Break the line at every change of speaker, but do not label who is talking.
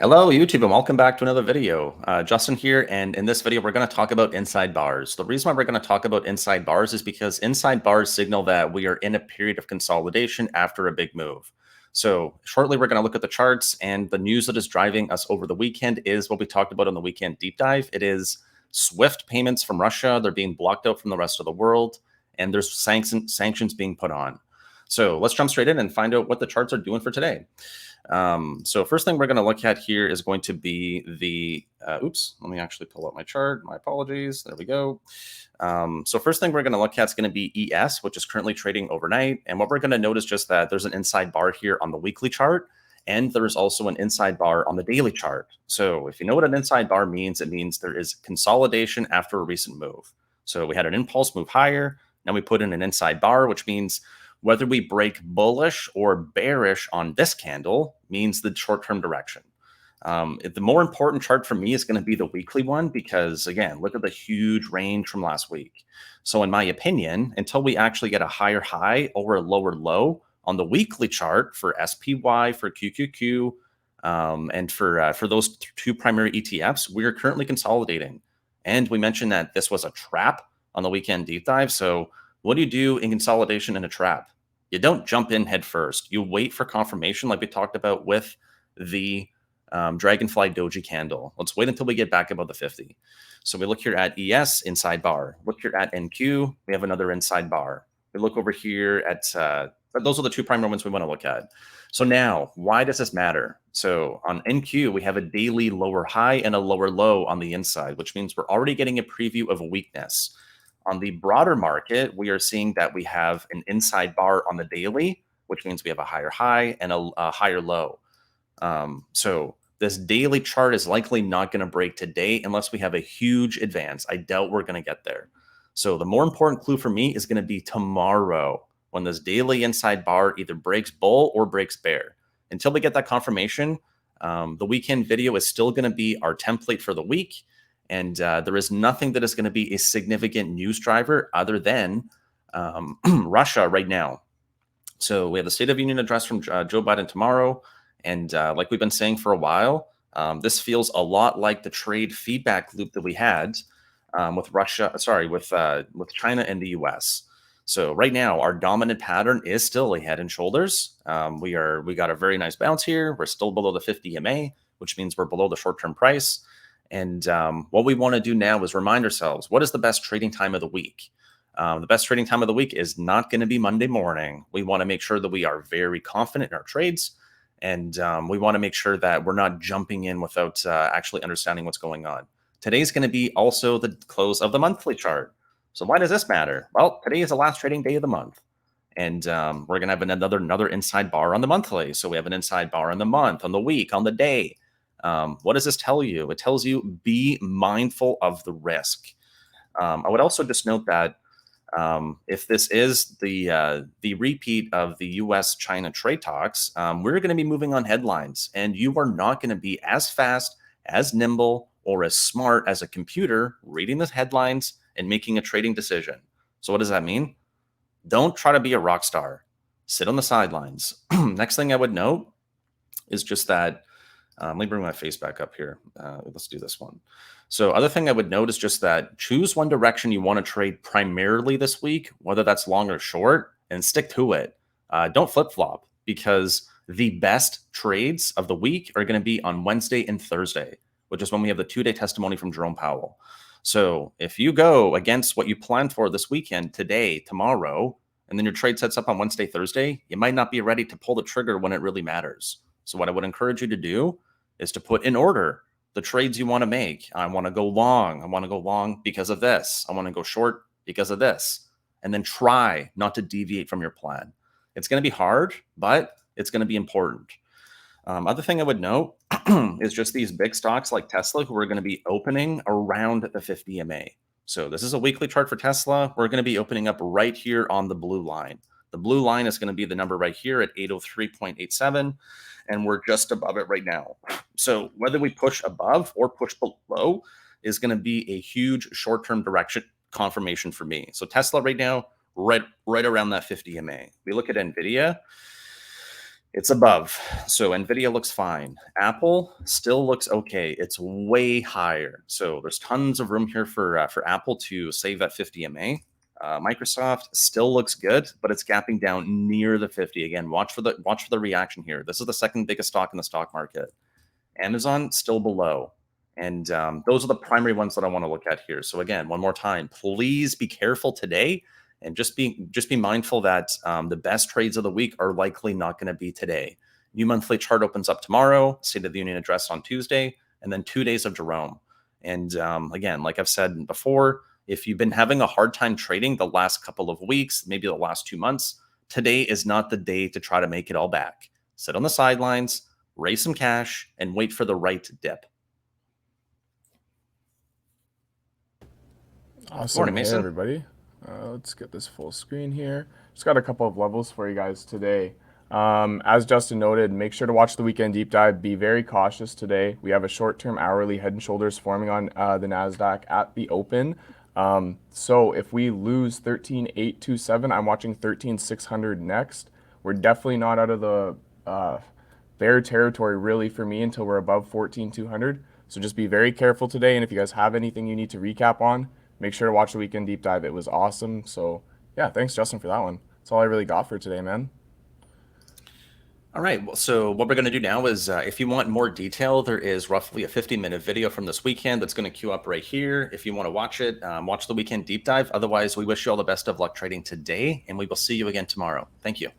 Hello, YouTube, and welcome back to another video. Justin here, and in this video, we're going to talk about inside bars. The reason why we're going to talk about inside bars is because inside bars signal that we are in a period of consolidation after a big move. So shortly, we're going to look at the charts, and the news that is driving us over the weekend is what we talked about on the weekend deep dive. It is SWIFT payments from Russia. They're being blocked out from the rest of the world, and there's sanctions being put on. So let's jump straight in and find out what the charts are doing for today. So first thing we're going to look at here is going to be the, oops, let me actually pull up my chart. My apologies. There we go. So first thing we're going to look at is going to be ES, which is currently trading overnight. And what we're going to notice just that there's an inside bar here on the weekly chart, and there's also an inside bar on the daily chart. So if you know what an inside bar means, it means there is consolidation after a recent move. So we had an impulse move higher. Now we put in an inside bar, which means whether we break bullish or bearish on this candle means the short-term direction. The more important chart for me is going to be the weekly one because, again, look at the huge range from last week. So in my opinion, until we actually get a higher high or a lower low on the weekly chart for SPY, for QQQ, and for those two primary ETFs, we are currently consolidating. And we mentioned that this was a trap on the weekend deep dive. So what do you do in consolidation in a trap? You don't jump in head first. You wait for confirmation like we talked about with the Dragonfly Doji candle. Let's wait until we get back above the 50. So we look here at ES, inside bar. Look here at NQ, we have another inside bar. We look over here at, those are the two primary ones we want to look at. So now, why does this matter? So on NQ, we have a daily lower high and a lower low on the inside, which means we're already getting a preview of a weakness. On the broader market, we are seeing that we have an inside bar on the daily, which means we have a higher high and a higher low. So this daily chart is likely not going to break today unless we have a huge advance. I doubt we're going to get there. So the more important clue for me is going to be tomorrow when this daily inside bar either breaks bull or breaks bear. Until we get that confirmation, the weekend video is still going to be our template for the week. And there is nothing that is going to be a significant news driver other than Russia right now. So we have the State of Union address from Joe Biden tomorrow. And like we've been saying for a while, this feels a lot like the trade feedback loop that we had with with China and the US. So right now, our dominant pattern is still a head and shoulders. We got a very nice bounce here. We're still below the 50 EMA, which means we're below the short-term price. And what we want to do now is remind ourselves, what is the best trading time of the week? The best trading time of the week is not going to be Monday morning. We want to make sure that we are very confident in our trades. And we want to make sure that we're not jumping in without actually understanding what's going on. Today's going to be also the close of the monthly chart. So why does this matter? Well, today is the last trading day of the month. And we're going to have another inside bar on the monthly. So we have an inside bar on the month, on the week, on the day. What does this tell you? It tells you be mindful of the risk. I would also just note that if this is the repeat of the U.S.-China trade talks, we're going to be moving on headlines, and you are not going to be as fast, as nimble, or as smart as a computer reading the headlines and making a trading decision. So what does that mean? Don't try to be a rock star. Sit on the sidelines. Next thing I would note is just that let me bring my face back up here. Let's do this one. So other thing I would note is just that choose one direction you want to trade primarily this week, whether that's long or short, and stick to it. Don't flip-flop, because the best trades of the week are going to be on Wednesday and Thursday, which is when we have the two-day testimony from Jerome Powell. So if you go against what you planned for this weekend, today, tomorrow, and then your trade sets up on Wednesday, Thursday, you might not be ready to pull the trigger when it really matters. So what I would encourage you to do is to put in order the trades you want to make. I want to go long. I want to go long because of this. I want to go short because of this. And then try not to deviate from your plan. It's going to be hard, but it's going to be important. Other thing I would note is just these big stocks like Tesla, who are going to be opening around the 50 EMA. So this is a weekly chart for Tesla. We're going to be opening up right here on the blue line. The blue line is going to be the number right here at 803.87. And we're just above it right now. So whether we push above or push below is going to be a huge short-term direction confirmation for me. So Tesla right now, right around that 50 EMA. We look at NVDA. It's above. So NVIDIA looks fine. Apple still looks okay. It's way higher. So there's tons of room here for Apple to save that 50 MA. Microsoft still looks good, but it's gapping down near the 50. Again, watch for the reaction here. This is the second biggest stock in the stock market. Amazon still below. And those are the primary ones that I want to look at here. So again, one more time, please be careful today, and just be mindful that the best trades of the week are likely not going to be today. New monthly chart opens up tomorrow, State of the Union address on Tuesday, and then 2 days of Jerome. And again, like I've said before, if you've been having a hard time trading the last couple of weeks, maybe the last 2 months, today is not the day to try to make it all back. Sit on the sidelines, raise some cash, and wait for the right dip.
Awesome.
Morning, Mason.
Hey, everybody. Let's get this full screen here. Just got a couple of levels for you guys today. As Justin noted, make sure to watch the weekend deep dive. Be very cautious today. We have a short-term hourly head and shoulders forming on the NASDAQ at the open. So if we lose 13,827, I'm watching 13,600 next. We're definitely not out of the bear territory really for me until we're above 14,200. So just be very careful today. And if you guys have anything you need to recap on, make sure to watch the weekend deep dive. It was awesome. So yeah, thanks Justin for that one. That's all I really got for today, man.
All right. Well, so what we're going to do now is if you want more detail, there is roughly a 50-minute video from this weekend that's going to queue up right here. If you want to watch it, watch the weekend deep dive. Otherwise, we wish you all the best of luck trading today, and we will see you again tomorrow. Thank you.